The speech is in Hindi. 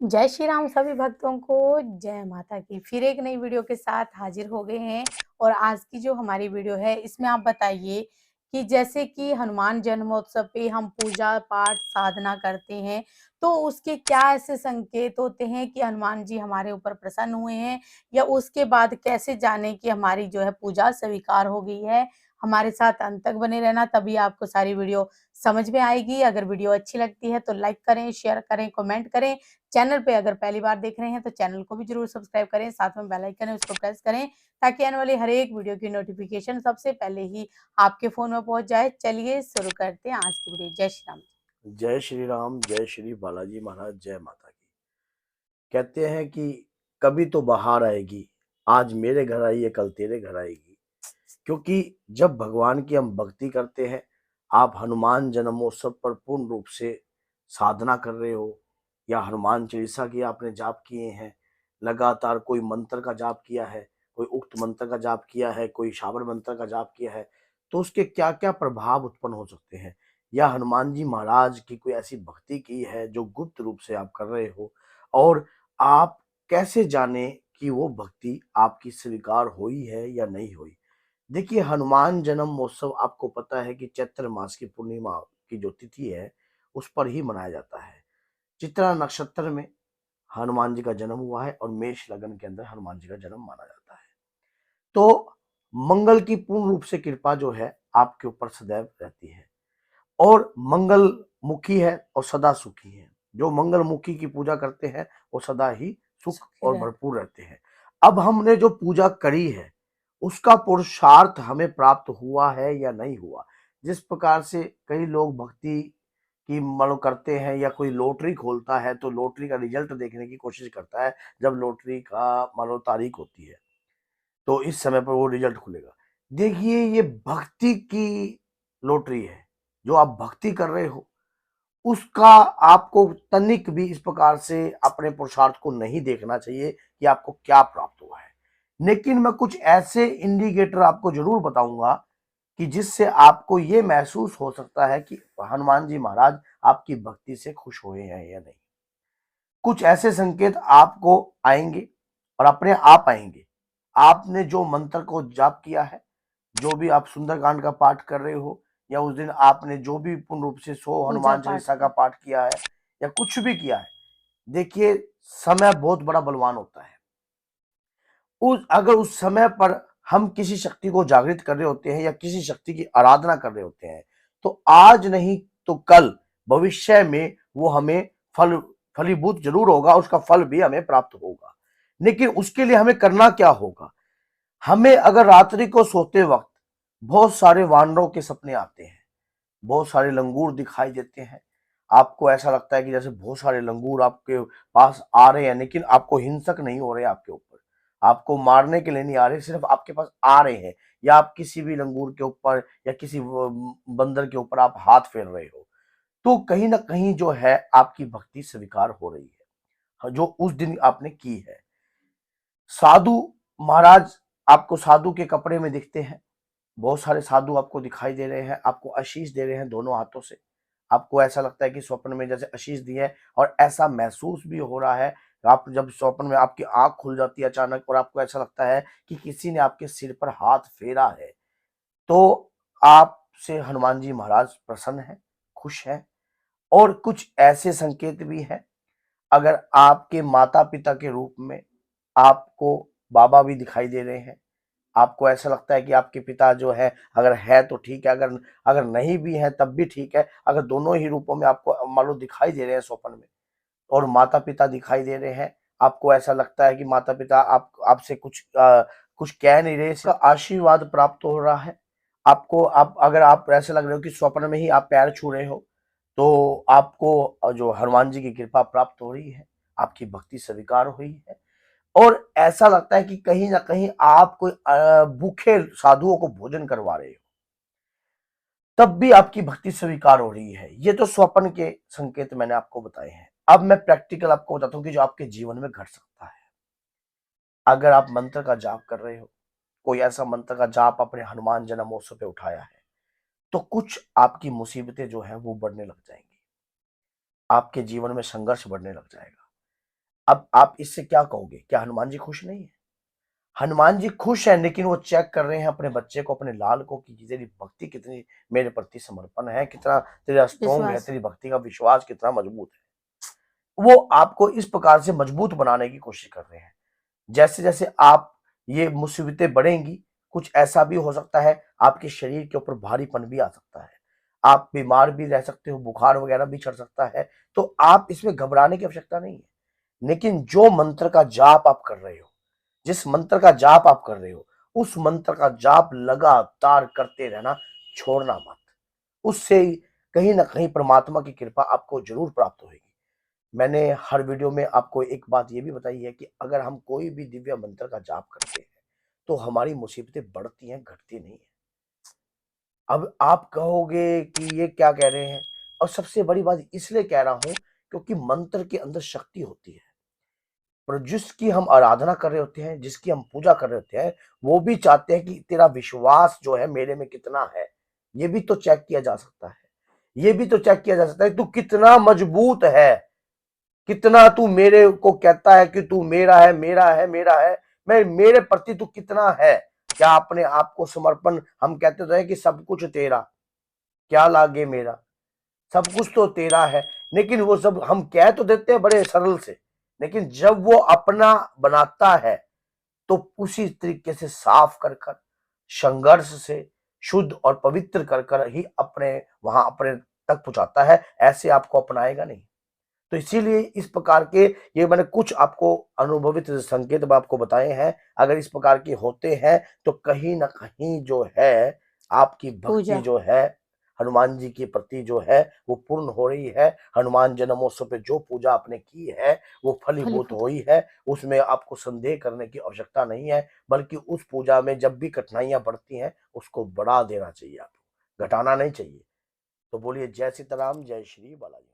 जय श्री राम सभी भक्तों को, जय माता की। फिर एक नई वीडियो के साथ हाजिर हो गए हैं और आज की जो हमारी वीडियो है इसमें आप बताइए कि जैसे कि हनुमान जन्मोत्सव पे हम पूजा पाठ साधना करते हैं, तो उसके क्या ऐसे संकेत होते हैं कि हनुमान जी हमारे ऊपर प्रसन्न हुए हैं, या उसके बाद कैसे जाने कि हमारी जो है पूजा स्वीकार हो गई है। हमारे साथ अंत तक बने रहना, तभी आपको सारी वीडियो समझ में आएगी। अगर वीडियो अच्छी लगती है तो लाइक करें, शेयर करें, कमेंट करें। चैनल पे अगर पहली बार देख रहे हैं तो चैनल को भी जरूर सब्सक्राइब करें, साथ में बेल आइकन है उसको प्रेस करें ताकि आने वाली हर एक वीडियो की नोटिफिकेशन सबसे पहले ही आपके फोन में पहुंच जाए। चलिए शुरू करते हैं आज की वीडियो। जय श्री राम। जय श्री राम, जय श्री बालाजी महाराज, जय माता की। कहते हैं कि कभी तो बाहर आएगी, आज मेरे घर आई है, कल तेरे घर आएगी। क्योंकि जब भगवान की हम भक्ति करते हैं, आप हनुमान जन्मोत्सव पर पूर्ण रूप से साधना कर रहे हो, या हनुमान चालीसा की आपने जाप किए हैं, लगातार कोई मंत्र का जाप किया है, कोई उक्त मंत्र का जाप किया है, कोई शाबर मंत्र का जाप किया है, तो उसके क्या क्या प्रभाव उत्पन्न हो सकते हैं। या हनुमान जी महाराज की कोई ऐसी भक्ति की है जो गुप्त रूप से आप कर रहे हो, और आप कैसे जाने कि वो भक्ति आपकी स्वीकार हुई है या नहीं हुई। देखिए, हनुमान जन्म महोत्सव आपको पता है कि चैत्र मास की पूर्णिमा की जो तिथि है उस पर ही मनाया जाता है। चित्रा नक्षत्र में हनुमान जी का जन्म हुआ है और मेष लगन के अंदर हनुमान जी का जन्म माना जाता है। तो मंगल की पूर्ण रूप से कृपा जो है आपके ऊपर सदैव रहती है, और मंगल मुखी है और सदा सुखी है। जो मंगल मुखी की पूजा करते हैं वो सदा ही सुख और भरपूर रहते हैं। अब हमने जो पूजा करी है उसका पुरुषार्थ हमें प्राप्त हुआ है या नहीं हुआ। जिस प्रकार से कई लोग भक्ति की मान लो करते हैं, या कोई लॉटरी खोलता है तो लॉटरी का रिजल्ट देखने की कोशिश करता है। जब लॉटरी का मान लो तारीख होती है तो इस समय पर वो रिजल्ट खुलेगा। देखिए, ये भक्ति की लॉटरी है। जो आप भक्ति कर रहे हो उसका आपको तनिक भी इस प्रकार से अपने पुरुषार्थ को नहीं देखना चाहिए कि आपको क्या प्राप्त हुआ है। लेकिन मैं कुछ ऐसे इंडिकेटर आपको जरूर बताऊंगा कि जिससे आपको ये महसूस हो सकता है कि हनुमान जी महाराज आपकी भक्ति से खुश हुए हैं या नहीं। कुछ ऐसे संकेत आपको आएंगे और अपने आप आएंगे। आपने जो मंत्र को जाप किया है, जो भी आप सुंदरकांड का पाठ कर रहे हो, या उस दिन आपने जो भी पूर्ण रूप से 100 पूजा हनुमान पाठ चालीसा का से पाठ किया है, या कुछ भी किया है, देखिए, समय बहुत बड़ा बलवान होता है। उस अगर उस समय पर हम किसी शक्ति को जागृत कर रहे होते हैं या किसी शक्ति की आराधना कर रहे होते हैं, तो आज नहीं तो कल भविष्य में वो हमें फल फलीभूत जरूर होगा, उसका फल भी हमें प्राप्त होगा। लेकिन उसके लिए हमें करना क्या होगा। हमें अगर रात्रि को सोते वक्त बहुत सारे वानरों के सपने आते हैं, बहुत सारे लंगूर दिखाई देते हैं, आपको ऐसा लगता है कि जैसे बहुत सारे लंगूर आपके पास आ रहे हैं, लेकिन आपको हिंसक नहीं हो रहे, आपके ऊपर आपको मारने के लिए नहीं आ रहे, सिर्फ आपके पास आ रहे हैं, या आप किसी भी लंगूर के ऊपर या किसी बंदर के ऊपर आप हाथ फेर रहे हो, तो कहीं ना कहीं जो है आपकी भक्ति स्वीकार हो रही है जो उस दिन आपने की है। साधु महाराज आपको साधु के कपड़े में दिखते हैं। बहुत सारे साधु आपको दिखाई दे रहे हैं, आपको आशीष दे रहे हैं दोनों हाथों से। आपको ऐसा लगता है कि स्वप्न में जैसे आशीष दी है, और ऐसा महसूस भी हो रहा है। आप जब स्वप्न में आपकी आंख खुल जाती है अचानक और आपको ऐसा लगता है कि किसी ने आपके सिर पर हाथ फेरा है, तो आपसे हनुमान जी महाराज प्रसन्न हैं, खुश हैं। और कुछ ऐसे संकेत भी हैं, अगर आपके माता पिता के रूप में आपको बाबा भी दिखाई दे रहे हैं, आपको ऐसा लगता है कि आपके पिता जो है, अगर है तो ठीक है, अगर अगर नहीं भी है तब भी ठीक है। अगर दोनों ही रूपों में आपको मान लो दिखाई दे रहे हैं स्वप्न में, और माता पिता दिखाई दे रहे हैं, आपको ऐसा लगता है कि माता पिता आप आपसे कुछ कह नहीं रहे, इसका आशीर्वाद प्राप्त हो रहा है आपको। आप अगर आप ऐसे लग रहे हो कि स्वप्न में ही आप पैर छू रहे हो, तो आपको जो हनुमान जी की कृपा प्राप्त हो रही है, आपकी भक्ति स्वीकार हुई है। और ऐसा लगता है कि कहीं ना कहीं आप कोई भूखे साधुओं को भोजन करवा रहे हो, तब भी आपकी भक्ति स्वीकार हो रही है। ये तो स्वप्न के संकेत मैंने आपको बताए हैं। अब मैं प्रैक्टिकल आपको बताता हूँ कि जो आपके जीवन में घट सकता है। अगर आप मंत्र का जाप कर रहे हो, कोई ऐसा मंत्र का जाप अपने हनुमान जन्मोत्सव पे उठाया है, तो कुछ आपकी मुसीबतें जो है वो बढ़ने लग जाएंगी, आपके जीवन में संघर्ष बढ़ने लग जाएगा। अब आप इससे क्या कहोगे, क्या हनुमान जी खुश नहीं है? हनुमान जी खुश हैं, लेकिन वो चेक कर रहे हैं अपने बच्चे को, अपने लाल को, कि तेरी भक्ति कितनी मेरे प्रति समर्पण है, कितना तेरा स्ट्रोंग है, विश्वास। तेरी भक्ति का विश्वास कितना मजबूत है। वो आपको इस प्रकार से मजबूत बनाने की कोशिश कर रहे हैं। जैसे जैसे आप ये मुसीबतें बढ़ेंगी, कुछ ऐसा भी हो सकता है आपके शरीर के ऊपर भारीपन भी आ सकता है, आप बीमार भी रह सकते हो, बुखार वगैरह भी चढ़ सकता है। तो आप इसमें घबराने की आवश्यकता नहीं है। लेकिन जो मंत्र का जाप आप कर रहे हो, जिस मंत्र का जाप आप कर रहे हो, उस मंत्र का जाप लगातार करते रहना, छोड़ना मत। उससे कहीं ना कहीं परमात्मा की कृपा आपको जरूर प्राप्त होगी। मैंने हर वीडियो में आपको एक बात ये भी बताई है कि अगर हम कोई भी दिव्य मंत्र का जाप करते हैं तो हमारी मुसीबतें बढ़ती हैं, घटती नहीं है। अब आप कहोगे कि ये क्या कह रहे हैं, और सबसे बड़ी बात इसलिए कह रहा हूं क्योंकि मंत्र के अंदर शक्ति होती है, और जिसकी हम आराधना कर रहे होते हैं, जिसकी हम पूजा कर रहे होते हैं, वो भी चाहते हैं कि तेरा विश्वास जो है मेरे में कितना है। ये भी तो चेक किया जा सकता है, ये भी तो चेक किया जा सकता है तू कितना मजबूत है, कितना तू मेरे को कहता है कि तू मेरा है, मेरा है, मेरा है। मैं मेरे प्रति तू कितना है। क्या अपने आप को समर्पण, हम कहते तो है कि सब कुछ तेरा, क्या लागे मेरा, सब कुछ तो तेरा है। लेकिन वो सब हम कह तो देते हैं बड़े सरल से, लेकिन जब वो अपना बनाता है तो उसी तरीके से साफ कर कर, संघर्ष से शुद्ध और पवित्र कर कर ही अपने वहां अपने तक पहुंचाता है। ऐसे आपको अपनाएगा नहीं। तो इसीलिए इस प्रकार के ये मैंने कुछ आपको अनुभवित संकेत मैं आपको बताए हैं। अगर इस प्रकार के होते हैं तो कहीं ना कहीं जो है आपकी भक्ति पूजा। जो है हनुमान जी के प्रति जो है वो पूर्ण हो रही है। हनुमान जन्मोत्सव पे जो पूजा आपने की है वो फलीभूत फलीभूत। हुई है, उसमें आपको संदेह करने की आवश्यकता नहीं है। बल्कि उस पूजा में जब भी कठिनाइयां बढ़ती हैं उसको बढ़ा देना चाहिए, आपको घटाना नहीं चाहिए। तो बोलिए जय सीताराम, जय श्री बालाजी।